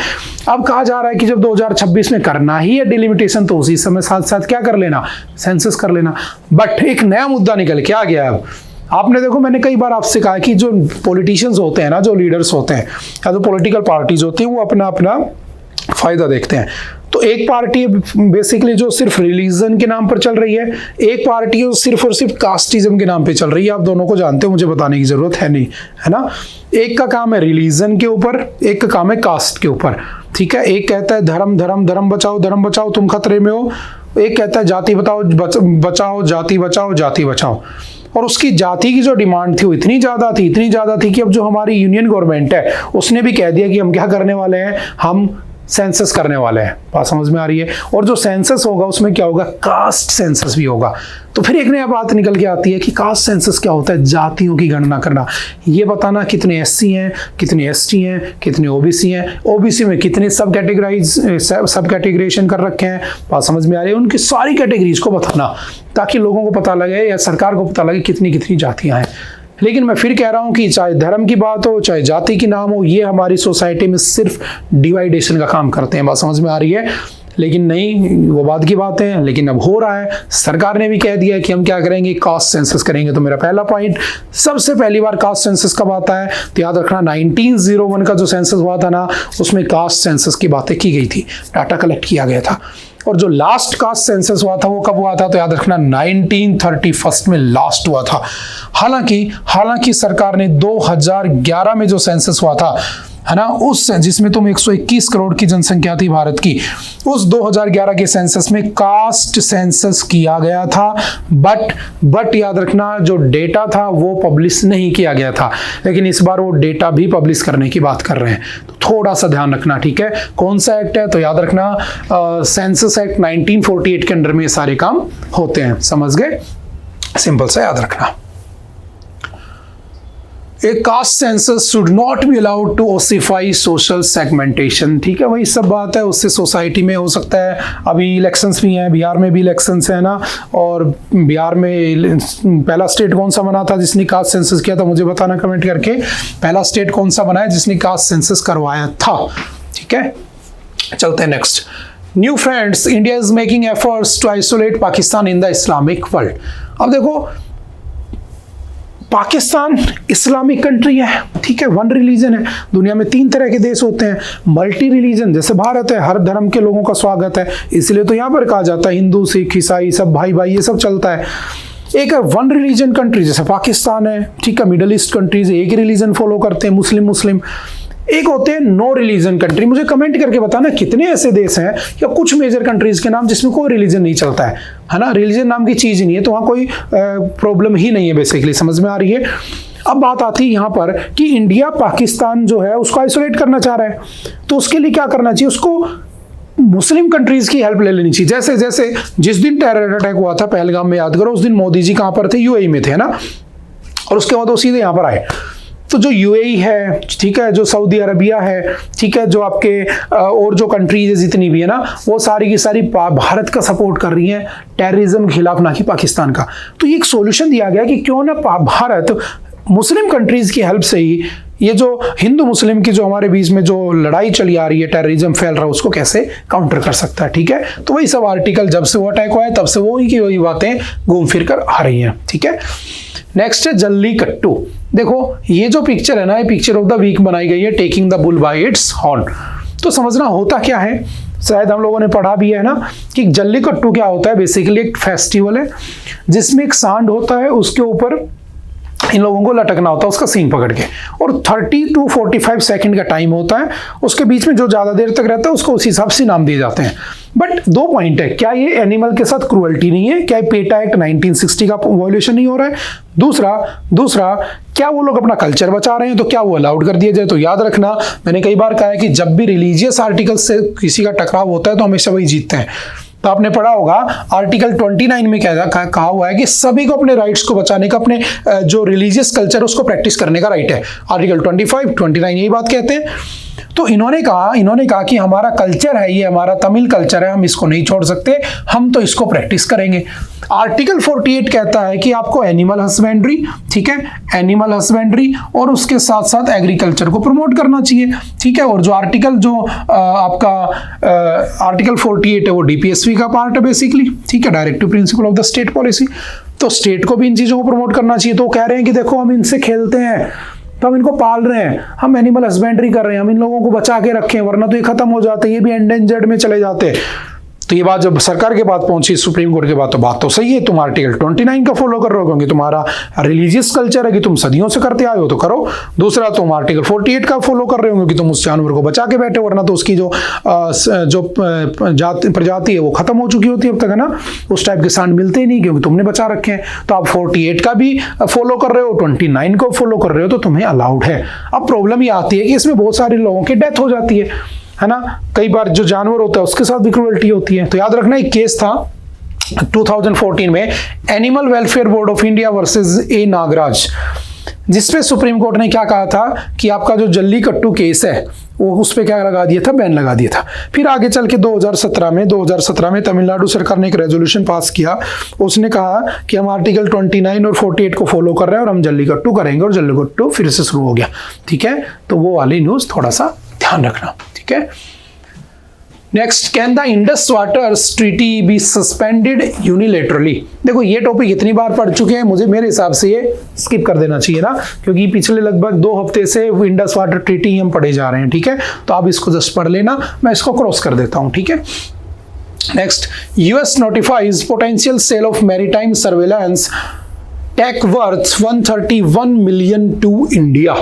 अब कहा जा रहा है कि जब 2026 में करना ही है डिलिमिटेशन, तो उसी समय साथ साथ क्या कर लेना, सेंसस कर लेना। बट एक नया मुद्दा निकल के आ गया है अब। आपने देखो, मैंने कई बार आपसे कहा कि जो पॉलिटिशियंस होते हैं ना, जो लीडर्स होते हैं या जो पॉलिटिकल पार्टीज होती हैं, वो अपना अपना फायदा देखते हैं। तो एक पार्टी बेसिकली जो सिर्फ रिलीजन के नाम पर चल रही है, एक पार्टी सिर्फ और सिर्फ कास्टिज्म के नाम पे चल रही है। आप दोनों को जानते हो, मुझे बताने की जरूरत है नहीं, है ना। एक का काम है रिलीजन के ऊपर, एक का काम है कास्ट के ऊपर। ठीक है, एक कहता है धर्म धर्म धर्म बचाओ तुम खतरे में हो, एक कहता है जाति बचाओ जाति बचाओ जाति बचाओ। और उसकी जाति की जो डिमांड थी वो इतनी ज़्यादा थी कि अब जो हमारी यूनियन गवर्नमेंट है उसने भी कह दिया कि हम क्या करने वाले हैं, हम सेंसस करने वाले हैं। बात समझ में आ रही है। और जो सेंसस होगा उसमें क्या होगा, कास्ट सेंसस भी होगा। तो फिर एक नया बात निकल के आती है कि कास्ट सेंसस क्या होता है, जातियों की गणना करना, ये बताना कितने एससी हैं, कितने एसटी हैं, कितने ओबीसी हैं, ओबीसी में कितने सब कैटेगराइजेशन कर रखे हैं। बात समझ में आ रही है, उनकी सारी कैटेगरीज को बताना, ताकि लोगों को पता लगे या सरकार को पता लगे कितनी कितनी जातियां हैं। लेकिन मैं फिर कह रहा हूं कि चाहे धर्म की बात हो, चाहे जाति की नाम हो, ये हमारी सोसाइटी में सिर्फ डिवाइडेशन का काम करते हैं। बात समझ में आ रही है। लेकिन नहीं, वो बात की बात है, लेकिन अब हो रहा है। सरकार ने भी कह दिया है कि हम क्या करेंगे, कास्ट सेंसस करेंगे। तो मेरा पहला पॉइंट, सबसे पहली बार कास्ट सेंसस कब आता है, तो याद रखना 1901 का जो सेंसस हुआ था ना, उसमें कास्ट सेंसस की बातें की गई थी, डाटा कलेक्ट किया गया था। और जो लास्ट कास्ट सेंसस हुआ था वो कब हुआ था, तो याद रखना 1931 में लास्ट हुआ था। हालांकि सरकार ने 2011 में जो सेंसस हुआ था, है ना, उस जिसमें तुम 121 करोड़ की जनसंख्या थी भारत की, उस 2011 के सेंसस में कास्ट सेंसस किया गया था, बट याद रखना जो डेटा था वो पब्लिश नहीं किया गया था। लेकिन इस बार वो डेटा भी पब्लिश करने की बात कर रहे हैं, तो थोड़ा सा ध्यान रखना, ठीक है। कौन सा एक्ट है, तो याद रखना सेंसस एक्ट 1948 के अंडर में ये सारे काम होते हैं, समझ गए, सिंपल सा याद रखना। A caste census should not be allowed to ossify social segmentation, ठीक है, वही सब बात है, उससे सोसाइटी में हो सकता है, अभी इलेक्शंस भी हैं, बिहार में भी इलेक्शंस है ना, और बिहार में पहला स्टेट कौन सा बना था जिसने कास्ट सेंसस किया था, मुझे बताना कमेंट करके, पहला स्टेट कौन सा बना है जिसने कास्ट सेंसस करवाया था, ठीक है। चलते हैं next. New friends, India is making efforts to isolate Pakistan in the Islamic world. अब देखो, पाकिस्तान इस्लामिक कंट्री है, ठीक है, वन रिलीजन है। दुनिया में 3 तरह के देश होते हैं, मल्टी रिलीजन जैसे भारत है, हर धर्म के लोगों का स्वागत है, इसलिए तो यहाँ पर कहा जाता है हिंदू सिख ईसाई सब भाई भाई ये सब चलता है। एक है वन रिलीजन कंट्री जैसे पाकिस्तान है, ठीक है, मिडल ईस्ट कंट्रीज एक ही रिलीजन फॉलो करते हैं, मुस्लिम। एक होते हैं नो रिलीजन कंट्री। मुझे कमेंट करके बताना कितने ऐसे देश हैं या कुछ मेजर कंट्रीज के नाम जिसमें कोई रिलीजन नहीं चलता है ना, रिलीजन नाम की चीज ही नहीं है, तो वहाँ कोई प्रॉब्लम ही नहीं है, बेसिकली समझ में आ रही है। अब बात आती है यहाँ पर कि इंडिया पाकिस्तान जो है उसको आइसोलेट करना चाह रहा है, तो उसके लिए क्या करना चाहिए, उसको मुस्लिम कंट्रीज की हेल्प ले लेनी चाहिए। जैसे जिस दिन टेरर अटैक हुआ था पहलगाम में, याद करो, उस दिन मोदी जी कहाँ पर थे, यूएई में थे ना, और उसके बाद वो सीधे यहाँ पर आए। तो जो यूएई है, ठीक है, जो सऊदी अरबिया है, ठीक है, जो आपके और जो कंट्रीज जितनी भी है ना, वो सारी की सारी भारत का सपोर्ट कर रही हैं टेररिज्म के खिलाफ, ना कि पाकिस्तान का। तो ये एक सॉल्यूशन दिया गया कि क्यों ना भारत मुस्लिम कंट्रीज की हेल्प से ही ये जो हिंदू मुस्लिम की जो हमारे बीच में जो लड़ाई चली आ रही है, टेररिज्म फैल रहा है, उसको कैसे काउंटर कर सकता है, ठीक है। तो वही सब आर्टिकल जब से वो अटैक हुआ है तब से वही की वही बातें घूम फिर कर आ रही हैं, ठीक है। नेक्स्ट है जल्लीकट्टू। देखो ये जो पिक्चर है ना, ये पिक्चर ऑफ द वीक बनाई गई है, taking the bull bye it's horn. तो समझना होता क्या है, शायद हम लोगों ने पढ़ा भी है ना कि जल्लीकट्टू क्या होता है। बेसिकली एक फेस्टिवल है जिसमें एक सांड होता है, उसके ऊपर इन लोगों को लटकना होता है उसका सींग पकड़ के, और 30 to 45 सेकंड का टाइम होता है। उसके बीच में जो ज्यादा देर तक रहता है उसको उस हिसाब से नाम दिए जाते हैं। बट 2 पॉइंट है, क्या ये एनिमल के साथ क्रूअल्टी नहीं है, क्या ये पेटा एक्ट 1960 का वॉल्यूशन नहीं हो रहा है, दूसरा क्या वो लोग अपना कल्चर बचा रहे हैं, तो क्या वो अलाउड कर दिया जाए। तो याद रखना, मैंने कई बार कहा है कि जब भी रिलीजियस आर्टिकल से किसी का टकराव होता है तो हमेशा वही जीतते हैं। तो आपने पढ़ा होगा आर्टिकल 29 में क्या कहा हुआ है कि सभी को अपने राइट्स को बचाने का, अपने जो रिलीजियस कल्चर उसको प्रैक्टिस करने का राइट है। आर्टिकल 25, 29 यही बात कहते हैं। तो इन्होंने कहा कि हमारा कल्चर है, ये हमारा तमिल कल्चर है, हम इसको नहीं छोड़ सकते, हम तो इसको प्रैक्टिस करेंगे। आर्टिकल 48 कहता है कि आपको एनिमल हस्बेंड्री, ठीक है, एनिमल हस्बेंड्री और उसके साथ साथ एग्रीकल्चर को प्रमोट करना चाहिए, ठीक है। और जो आर्टिकल आपका आर्टिकल 48 है वो डीपीएसपी का पार्ट है बेसिकली, ठीक है, directive principle of the state policy. तो स्टेट को भी इन चीजों को प्रमोट करना चाहिए। तो कह रहे हैं कि देखो हम इनसे खेलते हैं, तो हम इनको पाल रहे हैं, हम एनिमल हस्बेंड्री कर रहे हैं, हम इन लोगों को बचा के रखें, वरना तो ये खत्म हो जाते हैं, ये भी एंडेंजर्ड में चले जाते हैं। तो ये बात जब सरकार के पास पहुंची, सुप्रीम कोर्ट के पास, तो बात तो सही है, तुम आर्टिकल 29 का फॉलो कर रहे हो क्योंकि तुम्हारा रिलीजियस कल्चर है कि तुम सदियों से करते आए हो, तो करो। दूसरा, तुम आर्टिकल 48 का फॉलो कर रहे हो क्योंकि तुम उस जानवर को बचा के बैठे, वरना तो उसकी जो प्रजाति है वो खत्म हो चुकी होती है अब तक, है ना, उस टाइप के सांड मिलते ही नहीं क्योंकि तुमने बचा रखे हैं। तो आप 48 का भी फॉलो कर रहे हो, 29 को फॉलो कर रहे हो, तो तुम्हें अलाउड है। अब प्रॉब्लम ये आती है कि इसमें बहुत सारे लोगों की डेथ हो जाती है ना, कई बार जो जानवर होता है उसके साथ भी क्रूएल्टी होती है। तो याद रखना एक केस था 2014 में, Animal Welfare Board of India versus A Nagaraj, जिसपे सुप्रीम कोर्ट ने क्या कहा था कि आपका जो जल्लीकट्टू केस है वो उस पर क्या लगा दिया था, बैन लगा दिया था। फिर आगे चल के 2017 में तमिलनाडु सरकार ने एक रेजोल्यूशन पास किया, उसने कहा कि हम आर्टिकल 29 और 48 को फॉलो कर रहे हैं और हम जल्लीकट्टू करेंगे, और जल्लीकट्टू फिर से शुरू हो गया, ठीक है। तो वो वाली न्यूज थोड़ा सा ध्यान रखना, ठीक है। Next, can the Indus waters treaty be suspended unilaterally. देखो ये टॉपिक इतनी बार पढ़ चुके हैं, मेरे हिसाब से ये स्किप कर देना चाहिए ना, क्योंकि पिछले लगभग 2 हफ्ते से इंडस वाटर ट्रीटी हम पढ़े जा रहे हैं, ठीक है। तो आप इसको जस्ट पढ़ लेना, मैं इसको क्रॉस कर देता हूं, ठीक है। Next, US notifies potential sale of maritime surveillance tech worth 131 million to India.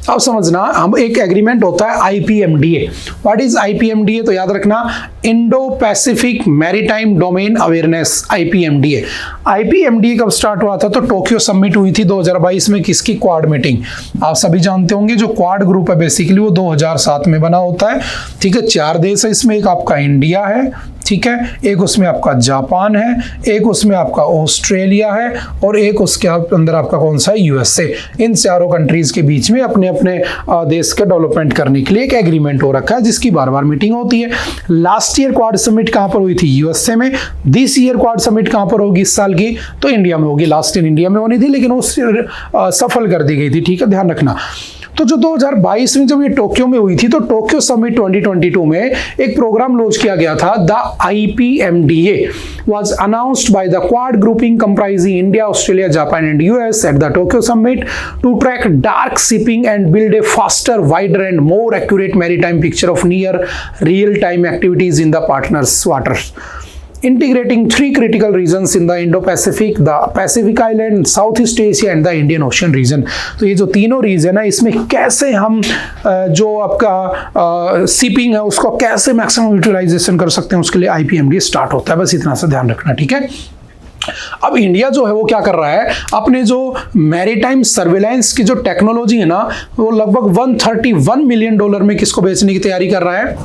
अब समझना, हम एक एग्रीमेंट होता है आईपीएमडीए। What is आईपीएमडीए? तो याद रखना, Indo Pacific maritime domain awareness, आईपीएमडीए। आईपीएमडीए कब स्टार्ट हुआ था? तो टोक्यो समिट हुई थी 2022 में। किसकी? Quad meeting. आप सभी जानते होंगे जो क्वाड ग्रुप है बेसिकली वो 2007 में बना होता है। ठीक है, 4 देश है इसमें। एक आपका इंडिया है, ठीक है, एक उसमें आपका जापान है, एक उसमें आपका ऑस्ट्रेलिया है और एक उसके अंदर आपका कौन सा है? यूएसए। इन चारों कंट्रीज के बीच में अपने अपने देश के डेवलपमेंट करने के लिए एक एग्रीमेंट हो रखा है जिसकी बार बार मीटिंग होती है। लास्ट ईयर क्वाड समिट कहां पर हुई थी? यूएसए में। दिस ईयर क्वाड समिट कहां पर होगी इस साल की? तो इंडिया में होगी। लास्ट ईयर इंडिया में होनी थी लेकिन वो सफल कर दी गई थी। ठीक है, ध्यान रखना। तो जो 2022 में जब ये टोक्यो में हुई थी तो टोक्यो समिट 2022 में एक प्रोग्राम लॉन्च किया गया था। The IPMDA was announced by the Quad grouping comprising India, Australia, Japan and US at the Tokyo summit to track dark shipping and build a faster, wider and more accurate maritime picture of near real-time activities in the partners' waters. Integrating 3 critical regions in the Indo-Pacific, the Pacific Island, Southeast Asia and the Indian Ocean region। तो ये जो तीनों रीजन है इसमें कैसे हम जो आपका शिपिंग है उसको कैसे मैक्सिमम यूटिलाइजेशन कर सकते हैं उसके लिए आईपीएमडी स्टार्ट होता है। बस इतना सा ध्यान रखना, ठीक है। अब इंडिया जो है वो क्या कर रहा है, अपने जो मैरीटाइम सर्वेलेंस की जो टेक्नोलॉजी है ना वो लगभग $131 मिलियन में किसको बेचने की तैयारी कर रहा है?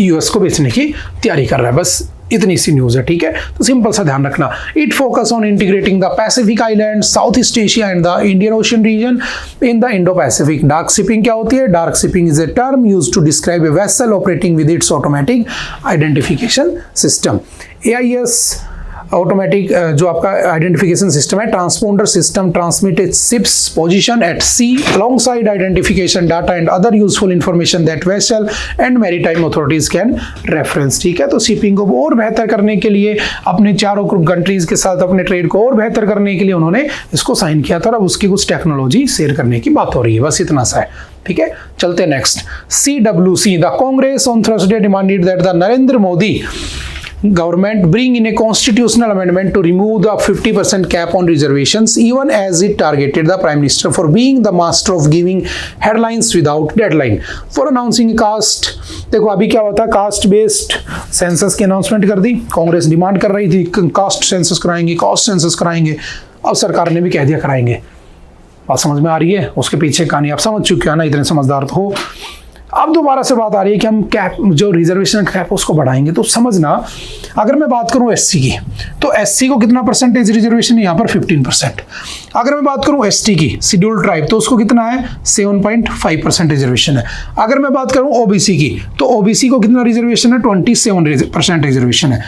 यूएस को बेचने की तैयारी कर रहा है। बस इतनी सी न्यूज है, ठीक है। तो सिंपल सा ध्यान रखना, it focus on integrating the Pacific Island, South East Asia and the Indian Ocean region in the Indo Pacific. Dark shipping क्या होती है? Dark shipping is a term used to describe a vessel operating with its automatic identification system. AIS automatic जो आपका आइडेंटिफिकेशन सिस्टम है, transponder system transmitted ships position at sea alongside identification data and other useful information that vessel and maritime authorities can reference. ठीक है, तो शिपिंग को और बेहतर करने के लिए, अपने चारों कंट्रीज के साथ अपने ट्रेड को और बेहतर करने के लिए उन्होंने इसको साइन किया था और अब उसकी कुछ टेक्नोलॉजी शेयर करने की बात हो रही है। बस इतना सा है, ठीक है। चलते next, CWC the Congress on Thursday demanded that the Narendra Modi government bring in a constitutional amendment to remove the 50% cap on reservations, even as it targeted the prime minister for being the master of giving headlines without deadline for announcing a caste। देखो अभी क्या होता है, कास्ट बेस्ड सेंसस की अनाउंसमेंट कर दी। कांग्रेस डिमांड कर रही थी कास्ट सेंसस कराएंगे, कास्ट सेंसस कराएंगे। अब सरकार ने भी कह दिया कराएंगे। बात समझ में आ रही है? उसके पीछे कहानी आप समझ चुके हो ना, इतने समझदार तो हो। अब दोबारा से बात आ रही है कि हम कैप, जो रिजर्वेशन कैप उसको बढ़ाएंगे। तो समझना, अगर मैं बात करूं एससी की, तो एससी को कितना परसेंटेज रिजर्वेशन है? यहाँ पर 15%। अगर मैं बात करूं एसटी की, शेड्यूल्ड ट्राइब, तो उसको कितना है? 7.5% रिजर्वेशन है। अगर मैं बात करूं ओबीसी की, तो ओबीसी को कितना रिजर्वेशन है? 27% रिजर्वेशन है।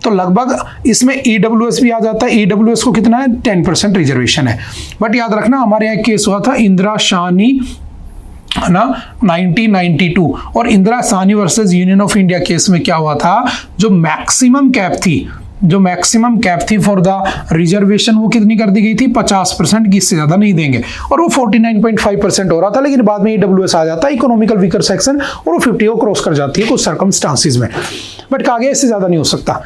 तो लगभग इसमें ईडब्ल्यूएस भी आ जाता है। ईडब्ल्यूएस को कितना है? 10% रिजर्वेशन है। बट याद रखना, हमारे यहाँ केस हुआ था इंदिरा शाहनी ना 1992, और Indira Sahni versus union of India case में क्या हुआ था, जो मैक्सिमम कैप थी फॉर द रिजर्वेशन वो कितनी कर दी गई थी? 50% की, इससे ज्यादा नहीं देंगे। और वो 49.5% हो रहा था, लेकिन बाद में ईडब्ल्यूएस आ जाता है, इकोनॉमिकल वीकर सेक्शन, और वो 50 को क्रॉस कर जाती है कुछ सर्कमस्टांसिस में। बट कहा गया इससे ज्यादा नहीं हो सकता।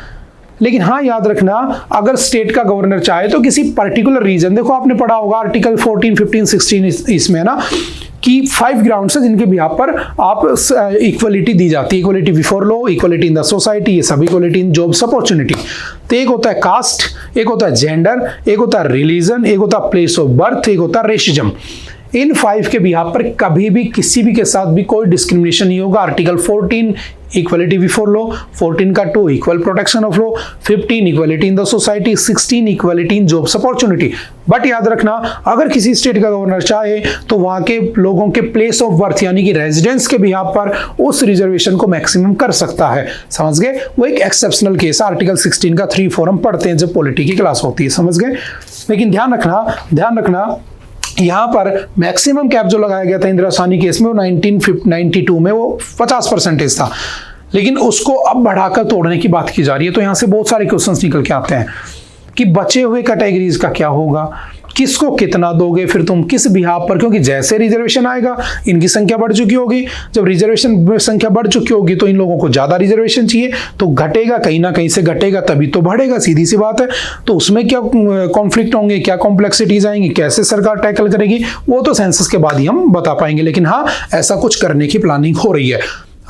लेकिन हाँ, याद रखना, अगर स्टेट का गवर्नर चाहे तो किसी पर्टिकुलर रीजन, देखो आपने पढ़ा होगा आर्टिकल 14, 15, 16 इसमें ना कि 5 ग्राउंड्स है जिनके बिहाफ पर आप इक्वलिटी दी जाती है। Equality before law, equality in the society, ये सब इक्वलिटी इन जॉब्स अपॉर्चुनिटी। तो एक होता है कास्ट, एक होता है जेंडर, एक होता है रिलीजन, एक होता है प्लेस ऑफ बर्थ, एक होता है रेसिज्म। इन 5 के बिहाफ पर कभी भी किसी भी के साथ भी कोई डिस्क्रिमिनेशन नहीं होगा। आर्टिकल 14 इक्वलिटी बिफोर लॉ, 14 का 2 equal protection of law, 15 equality in the society, 16 equality in jobs opportunity. But याद रखना, अगर किसी स्टेट का गवर्नर चाहे तो वहां के लोगों के प्लेस ऑफ बर्थ यानी कि रेजिडेंस के बिहाफ पर उस रिजर्वेशन को मैक्सिमम कर सकता है। समझ गए? वो एक एक्सेप्शनल केस, आर्टिकल 16 का 3 4 हम पढ़ते हैं जब पॉलिटी की क्लास होती है। समझ गए? लेकिन ध्यान रखना यहाँ पर मैक्सिमम कैप जो लगाया गया था इंदिरा साहनी केस में, वो 1992 में वो 50% था, लेकिन उसको अब बढ़ाकर तोड़ने की बात की जा रही है। तो यहाँ से बहुत सारे क्वेश्चंस निकल के आते हैं कि बचे हुए कैटेगरीज का क्या होगा, किसको कितना दोगे, फिर तुम किस बिहाफ पर, क्योंकि जैसे रिजर्वेशन आएगा इनकी संख्या बढ़ चुकी होगी, जब रिजर्वेशन संख्या बढ़ चुकी होगी तो इन लोगों को ज्यादा रिजर्वेशन चाहिए, तो घटेगा कहीं ना कहीं से घटेगा, तभी तो बढ़ेगा, सीधी सी बात है। तो उसमें क्या कॉन्फ्लिक्ट होंगे, क्या कॉम्प्लेक्सिटीज आएंगी, कैसे सरकार टैकल करेगी, वो तो सेंसस के बाद ही हम बता पाएंगे, लेकिन हाँ ऐसा कुछ करने की प्लानिंग हो रही है।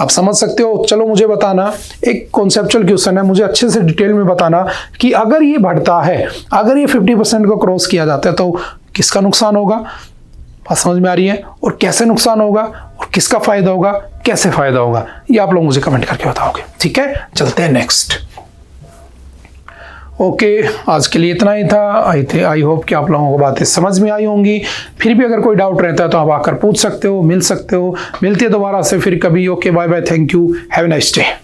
आप समझ सकते हो। चलो मुझे बताना, एक कॉन्सेप्चुअल क्वेश्चन है, मुझे अच्छे से डिटेल में बताना कि अगर ये बढ़ता है, अगर ये 50% को क्रॉस किया जाता है तो किसका नुकसान होगा, बात समझ में आ रही है, और कैसे नुकसान होगा और किसका फायदा होगा, कैसे फायदा होगा, ये आप लोग मुझे कमेंट करके बताओगे। ठीक है, चलते हैं नेक्स्ट। ओके, आज के लिए इतना ही था। आई होप कि आप लोगों को बातें समझ में आई होंगी। फिर भी अगर कोई डाउट रहता है तो आप आकर पूछ सकते हो, मिल सकते हो। मिलते हैं दोबारा से फिर कभी। Okay, bye bye, thank you, have a nice day.